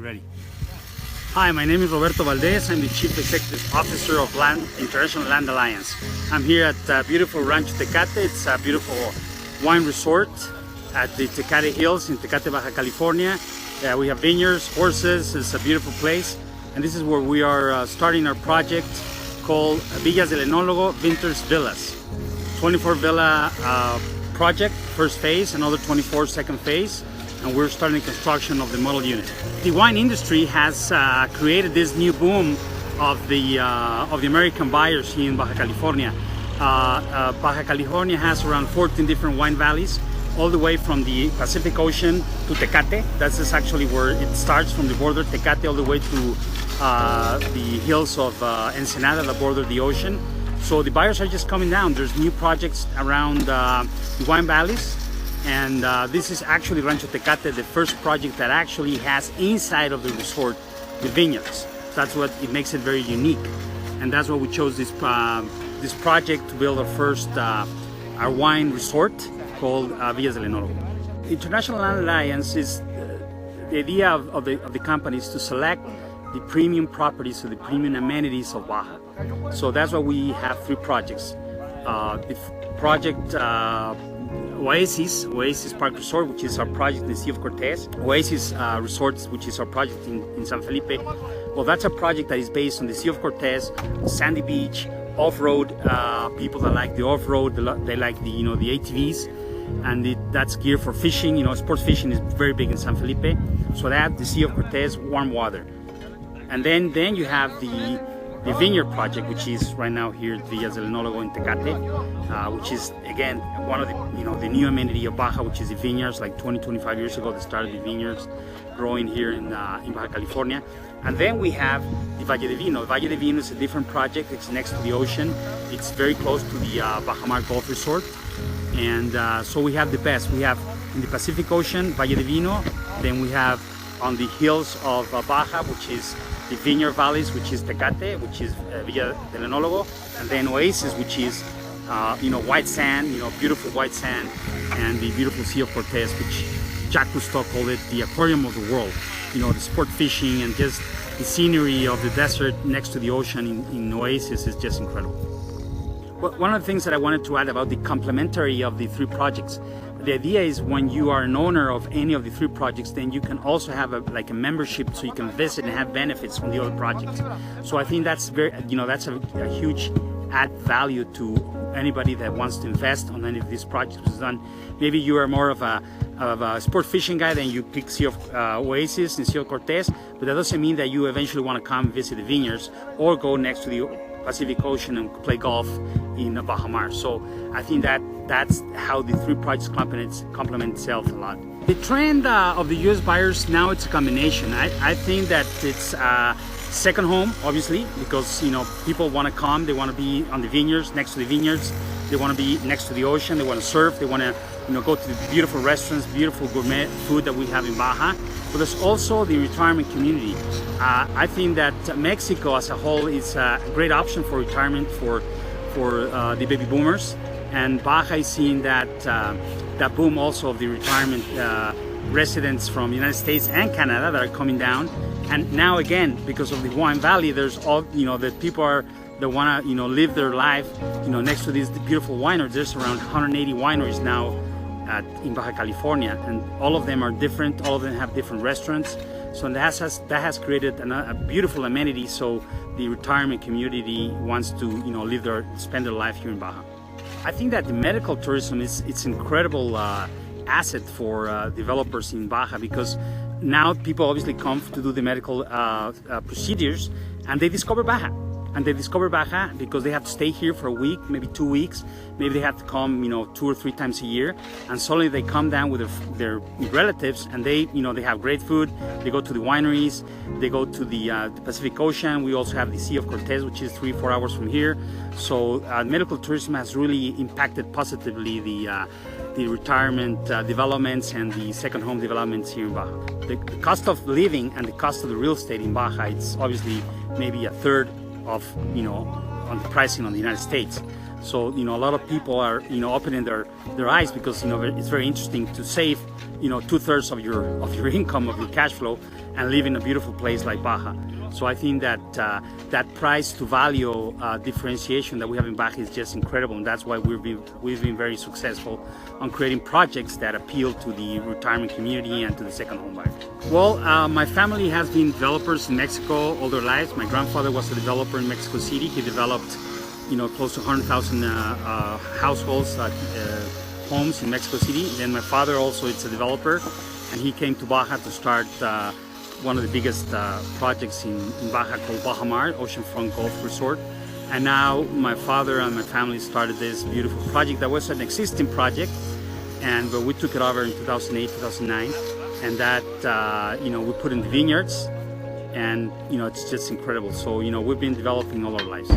We're ready. Hi, my name is Roberto Valdez. I'm the Chief Executive Officer of International Land Alliance. I'm here at beautiful Rancho Tecate. It's a beautiful wine resort at the Tecate Hills in Tecate, Baja California. We have vineyards, horses. It's a beautiful place. And this is where we are starting our project called Villas del Enologo Vinters Villas. 24 villa project, first phase, another 24 second phase. And we're starting construction of the model unit. The wine industry has created this new boom of the American buyers here in Baja California. Baja California has around 14 different wine valleys, all the way from the Pacific Ocean to Tecate. That's actually where it starts, from the border Tecate all the way to the hills of Ensenada that border the ocean. So the buyers are just coming down. There's new projects around the wine valleys. And this is actually Rancho Tecate, the first project that actually has inside of the resort the vineyards. That's what it makes it very unique, and that's why we chose this project to build our wine resort called Villas del Enologo. International Land Alliance is the idea of the company is to select the premium properties or the premium amenities of Baja. So that's why we have three projects. The project Oasis Park Resort, which is our project in the Sea of Cortez. Oasis Resorts, which is our project in San Felipe. Well, that's a project that is based on the Sea of Cortez, sandy beach, off-road. People that like the off-road, they like the the ATVs, and that's geared for fishing. Sports fishing is very big in San Felipe. So that the Sea of Cortez, warm water, and then you have the vineyard project, which is right now here at Villas del Enologo in Tecate, which is again one of the new amenity of Baja, which is the vineyards. Like 25 years ago, they started the vineyards growing here in Baja California. And then we have the Valle de Vino. Valle de Vino is a different project. It's next to the ocean. It's very close to the Bajamar Golf Resort, and so we have the best. We have in the Pacific Ocean Valle de Vino. Then we have on the hills of Baja, which is the vineyard valleys, which is Tecate, which is Villa del Enologo, and then Oasis, which is white sand, beautiful white sand, and the beautiful Sea of Cortez, which Jacques Cousteau called it the aquarium of the world. The sport fishing and just the scenery of the desert next to the ocean in Oasis is just incredible. But one of the things that I wanted to add about the complementary of the three projects, the idea is when you are an owner of any of the three projects, then you can also have a membership, so you can visit and have benefits from the other projects. So I think that's that's a huge add value to anybody that wants to invest on any of these projects. Maybe you are more of a sport fishing guy, then you pick Sea of Oasis and Sea of Cortez, but that doesn't mean that you eventually want to come visit the vineyards or go next to the Pacific Ocean and play golf in Bajamar. So I think that's how the three projects complement itself a lot. The trend of the US buyers now, it's a combination. I think that it's second home, obviously, because people want to come, they want to be on the vineyards, next to the vineyards, they want to be next to the ocean, they want to surf, they want to go to the beautiful restaurants, beautiful gourmet food that we have in Baja. But there's also the retirement community. I think that Mexico as a whole is a great option for retirement for the baby boomers, and Baja is seeing that boom also of the retirement residents from the United States and Canada that are coming down. And now again, because of the wine valley, there's all the people that want to live their life next to these beautiful wineries. There's around 180 wineries now in Baja California, and all of them are different. All of them have different restaurants. So that has created a beautiful amenity. So the retirement community wants to spend their life here in Baja. I think that the medical tourism it's incredible asset for developers in Baja, because now people obviously come to do the medical procedures, and they discover Baja. And they discover Baja because they have to stay here for a week, maybe 2 weeks. Maybe they have to come, 2 or 3 times a year. And suddenly they come down with their relatives, and they have great food. They go to the wineries. They go to the Pacific Ocean. We also have the Sea of Cortez, which is 3-4 hours from here. So medical tourism has really impacted positively the retirement developments and the second home developments here in Baja. The cost of living and the cost of the real estate in Baja, it's obviously maybe a third of on the pricing on the United States. So, a lot of people are, opening their eyes, because, it's very interesting to save, 2/3 of your income, of your cash flow, and live in a beautiful place like Baja. So I think that that price to value differentiation that we have in Baja is just incredible, and that's why we've been very successful on creating projects that appeal to the retirement community and to the second home buyer. Well, my family has been developers in Mexico all their lives. My grandfather was a developer in Mexico City. He developed, close to 100,000 households, homes in Mexico City. Then my father also is a developer, and he came to Baja to start one of the biggest projects in Baja called Baja Mar, Oceanfront Golf Resort. And now my father and my family started this beautiful project that was an existing project, but we took it over in 2008, 2009, and that, we put in the vineyards, and, it's just incredible. So, we've been developing all our lives.